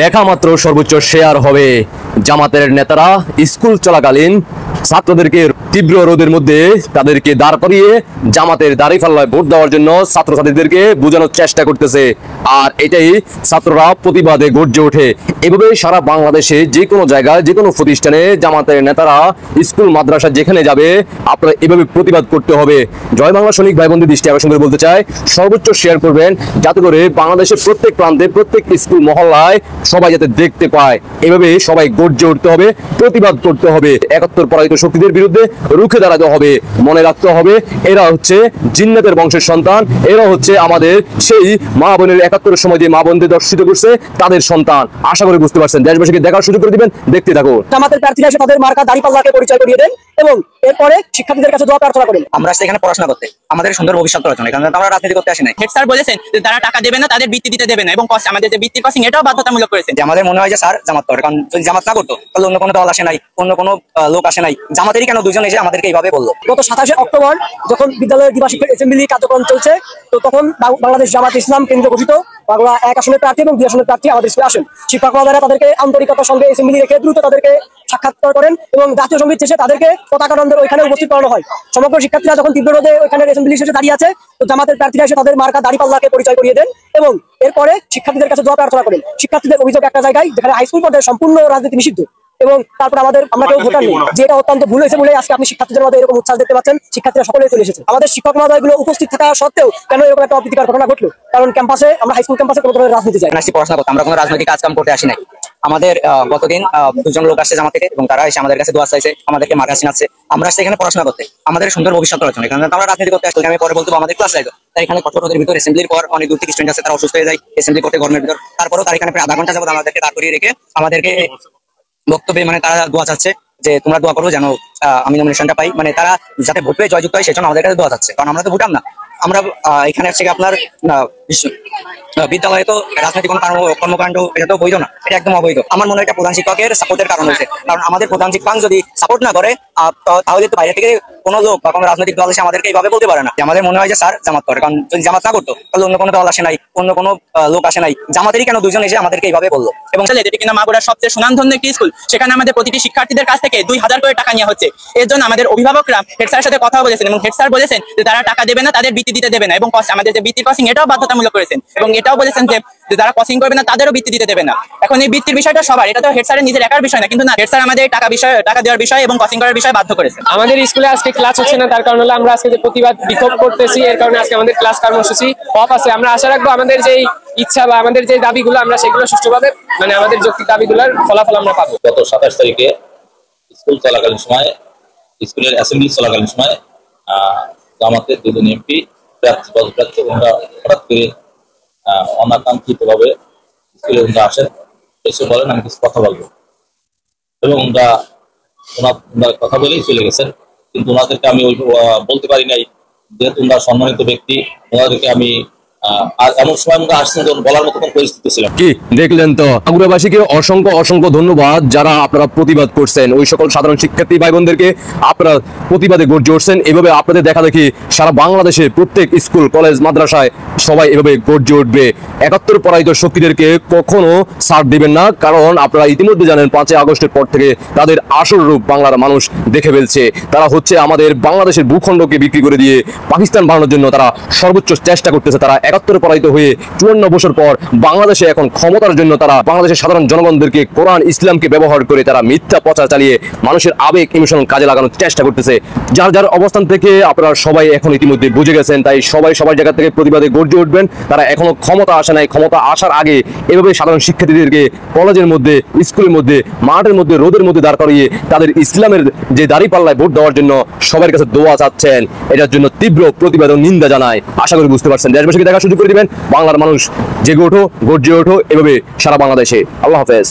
দেখা মাত্র সর্বোচ্চ শেয়ার হবে। জামাতের নেতারা স্কুল চলাকালীন ছাত্রদেরকে তীব্র রোদের মধ্যে তাদেরকে দাঁড় করিয়ে জামাতের দাঁড়িপাল্লায় ভোট দেওয়ার জন্য ছাত্রছাত্রীদেরকে বোঝানোর চেষ্টা করতেছে। আর এটাই ছাত্ররা প্রতিবাদে গর্জে ওঠে। এভাবে সারা বাংলাদেশে যে কোনো জায়গায় যে কোনো প্রতিষ্ঠানে জামাতের নেতারা স্কুল মাদ্রাসা যেখানে যাবে আপনারা এভাবে প্রতিবাদ করতে হবে। জয় বাংলা সৈনিক ভাই বোনদের দৃষ্টি আকর্ষণ করে বলতে চাই, সর্বোচ্চ শেয়ার করবেন যাতে করে বাংলাদেশের প্রত্যেক প্রান্তে প্রত্যেক স্কুল মহল্লায় সবাই যাতে দেখতে পায়। এভাবে সবাই গর্জে উঠতে হবে, প্রতিবাদ করতে হবে, একাত্তর পরাজিত শক্তিদের বিরুদ্ধে রুখে দাঁড়াতে হবে। মনে রাখতে হবে এরা হচ্ছে জিন্নাতের বংশের সন্তান, এরা হচ্ছে আমাদের সেই মা বোনের একাত্তরের সময় যে মা বোনদের দর্শিত করছে তাদের সন্তান। আশা করি বুঝতে পারছেন। দেশবাসীকে দেখার সুযোগ করে দিবেন, দেখতে থাকুন। জামাতের প্রার্থীরা এসে তাদের মার্কা দাঁড়িপাল্লাকে পরিচয় করিয়ে দেন এবং এরপরে শিক্ষার্থীদের কাছে দোয়া প্রার্থনা করেন। আমরা সেখানে পড়াশোনা করতে, আমাদের সুন্দর ভবিষ্যৎ করার জন্য, এখানে আমরা রাজনীতি করতে আসি নাই। হেড স্যার বলেছেন যে তারা টাকা দেবে না, তাদের বৃত্তি দিতে দেবে না এবং আমাদের যে বৃত্তির কসিং এটাও বাধ্যতামূলক করেছেন। যে আমাদের মনে হয় যে স্যার জামাত করে, কারণ যদি জামাত না করতো তাহলে অন্য কোনো দল আসে নাই, অন্য কোনো লোক আসে নাই, জামাতেরই কেন দুজন এসে আমাদেরকে এইভাবে বললো। গত 27 অক্টোবর যখন বিদ্যালয়ের দ্বিবার্ষিক অ্যাসেম্বলি কার্যক্রম চলছে, তো তখন বাংলাদেশ জামাত ইসলাম কেন্দ্র ঘোষিত বাংলা 1 আসনের প্রার্থী এবং 2 আসনের প্রার্থী আমাদের স্কুলে আসেন। শিক্ষক মহোদয়রা তাদেরকে আন্তরিকতার সঙ্গে অ্যাসেম্বলি রেখে দ্রুত তাদেরকে সাক্ষাৎকার করেন এবং জাতীয় সঙ্গীত শেষে তাদেরকে পতাকা দ্বন্দ্বের ওইখানে উপস্থিত করানো হয়। সমগ্র শিক্ষার্থীরা যখন তীব্র রোদে ওইখানে অ্যাসেম্বলি শেষে দাঁড়িয়ে আছে, তো জামাতের প্রার্থীরা এসে তাদের মার্কা দাঁড়িপাল্লাকে পরিচয় করিয়ে দেন এবং এরপরে শিক্ষার্থীদের কাছে দোয়া প্রার্থনা করেন। শিক্ষার্থীদের অভিযোগ একটা জায়গায় যেখানে হাই স্কুল পর্যায়ে সম্পূর্ণ রাজনীতি নিষিদ্ধ এবং তারপর আমরা কেউ ভোটার নেই, যেটা অত্যন্ত ভুল হয়েছে বলে আজকে আপনি শিক্ষার্থীদের মধ্যে এরকম উচ্ছ্বাস দেখতে পাচ্ছেন। শিক্ষার্থীরা সকলেই চলে এসেছে। আমাদের শিক্ষক মহোদয়গুলো উপস্থিত থাকা সত্ত্বেও কেন এরকম একটা অপ্রীতিকর ঘটনা ঘটলো? কারণ ক্যাম্পাসে আমরা হাই স্কুল ক্যাম্পাসে কোনো ধরনের রাজনীতি চাই না, পড়াশোনা করতে, আমরা কোনো রাজনৈতিক কাজকাম করতে আসি নাই। আমাদের গতদিন 2 জন লোক আসছে জামাত থেকে এবং তারা এসে আমাদের কাছে দোয়া চাইছে, আমাদেরকে মার্কা চিনাচ্ছে। আমরা সেখানে পড়াশোনা করতে, আমাদের সুন্দর ভবিষ্যৎ করার জন্য, এখানে আমরা রাজনীতি করতে আসছি। আমি পরে বলতে আমাদের ক্লাস যাইতো, তাই এখানে কঠোর রোদের ভিতর অ্যাসেম্বলির পর অনেক দূর থেকে স্টুডেন্ট আছে, তারা অসুস্থ হয়ে যায় অ্যাসেম্বলি করতে গরমের ভিতর। তারপরেও তারা এখানে প্রায় আধা ঘন্টা যাবত আমাদেরকে দাঁড় করিয়ে রেখে আমাদেরকে বক্তব্যে তারা দোয়া চাচ্ছে যে তোমরা দোয়া করো যেন আমি নমিনেশনটা পাই। তারা যাতে ভোট পেয়ে জয়যুক্ত হয় সেজন্য আমাদের কাছে দোয়া চাচ্ছে, কারণ আমরা তো ভোটার না। আমরা এখানে হচ্ছে আপনার বিদ্যালয়ে তো রাজনৈতিক কোনো কর্মকাণ্ড এটা তো বৈধ না, এটা একদম অবৈধ। আমার মনে হয় এটা প্রধান শিক্ষকের সাপোর্টের কারণ হয়েছে, কারণ আমাদের প্রধান শিক্ষক যদি সাপোর্ট না করে তাহলে তো বাইরে থেকে কোনো লোক বা কোনো রাজনৈতিক দল এসে আমাদেরকে এইভাবে বলতে পারে না। আমাদের মনে হয় যে স্যার জামাত করে, কারণ যদি জামাত না করতো তাহলে অন্য কোনো দল আসে নাই, অন্য কোনো লোক আসে নাই, জামাতেরই কেন 2 জন এসে আমাদেরকে এইভাবে বললো। এবং যেটি কিনা মাগুরার সবচেয়ে সুনামধন্য একটি স্কুল, সেখানে আমাদের প্রতিটি শিক্ষার্থীদের কাছ থেকে 2000 করে টাকা নেওয়া হচ্ছে। এর জন্য আমাদের অভিভাবকরা হেড স্যারের সাথে কথা বলেছেন এবং হেড স্যার বলেছেন যে তারা টাকা দেবে না, তাদের বৃত্তি দিতে দেবে না এবং আমাদের যে বৃত্তির কসিং এটাও বাধ্যতামূলক করেছেন এবং এটাও বলেছেন যে যারা কসিং করবে না তাদেরও বৃত্তি দিতে দেবে না। এখন এই বৃত্তির বিষয়টা সবার, এটা তো হেড স্যারের নিজের একার বিষয় না, কিন্তু না, হেড স্যার আমাদের টাকা দেওয়ার বিষয় এবং কসিং করার বিষয় বাধ্য করেছে। আমাদের স্কুলে আজকে ক্লাস হচ্ছে না, তার কারণ হলো আমরা আজকে যে প্রতিবাদ বিক্ষোভ করতেছি, এর কারণে আজকে আমাদের ক্লাস কর্মসূচি অফ আছে। আমরা আশা রাখবো আমাদের যে ইচ্ছা বা আমাদের যে দাবিগুলো আমরা সেগুলো সুষ্ঠুভাবে আমাদের যৌক্তিক দাবিগুলোর ফলাফল আমরা পাবো। গত 27 তারিখে স্কুল চলাকালীন সময়, স্কুলের অ্যাসেম্বলি চলাকালীন সময় জামাতের 2 জন এমপি প্রার্থী হঠাৎ করে অনাকাঙ্ক্ষিত ভাবে স্কুলে আসেন, এসে বলেন আমি কিছু কথা বলবো এবং ওনারা কথা বলেই চলে গেছেন। কিন্তু ওনাদেরকে আমি বলতে পারি নাই, যেহেতু ওনারা সম্মানিত ব্যক্তি, ওনাদেরকে আমি এমন সময় আসছেন বলার মতো কোনো পরিস্থিতি ছিল। কি দেখলেন তো, মাগুরাবাসীকে অসংখ্য ধন্যবাদ যারা আপনারা প্রতিবাদ করছেন। ওই সকল সাধারণ শিক্ষার্থী ভাই বোনদেরকে আপনারা প্রতিবাদে গর্জে উঠছেন। এভাবে আপনাদের দেখা দেখি সারা বাংলাদেশে প্রত্যেক স্কুল কলেজ মাদ্রাসায় সবাই এভাবে গর্জে উঠবে। 71 পরাজিত শক্তিদেরকে কখনো ছাড় দিবেন না, কারণ আপনারা ইতিমধ্যে জানেন 5 আগস্টের পর থেকে তাদের আসল রূপ বাংলার মানুষ দেখে ফেলছে। তারা হচ্ছে আমাদের বাংলাদেশের ভূখণ্ডকে বিক্রি করে দিয়ে পাকিস্তান বানানোর জন্য তারা সর্বোচ্চ চেষ্টা করতেছে। তারা 71 পরাজিত হয়ে 54 বছর পর বাংলাদেশে এখন ক্ষমতার জন্য তারা বাংলাদেশের সাধারণ জনগণদেরকে কোরআন ইসলামকে ব্যবহার করে তারা মিথ্যা প্রচার চালিয়ে মানুষের আবেগ ইমোশন কাজে লাগানোর চেষ্টা করতেছে। যার অবস্থান থেকে আপনারা সবাই এখন ইতিমধ্যে বুঝে গেছেন, তাই সবাই সবার জায়গা থেকে প্রতিবাদে গর্জে উঠবেন। তারা এখনো ক্ষমতা আসে নাই, ক্ষমতা আসার আগে এভাবে সাধারণ শিক্ষার্থীদেরকে কলেজের মধ্যে, স্কুলের মধ্যে, মাঠের মধ্যে, রোদের মধ্যে দাঁড় করিয়ে তাদের ইসলামের যে দাঁড়িপাল্লায় ভোট দেওয়ার জন্য সবার কাছে দোয়া চাচ্ছেন। এটার জন্য তীব্র প্রতিবাদ ও নিন্দা জানায়। আশা করি বুঝতে পারছেন। দেশবাসীকে দেখার সুযোগ করে দিবেন। বাংলার মানুষ জেগে ওঠো, গর্জে ওঠো এভাবে সারা বাংলাদেশে। আল্লাহ হাফেজ।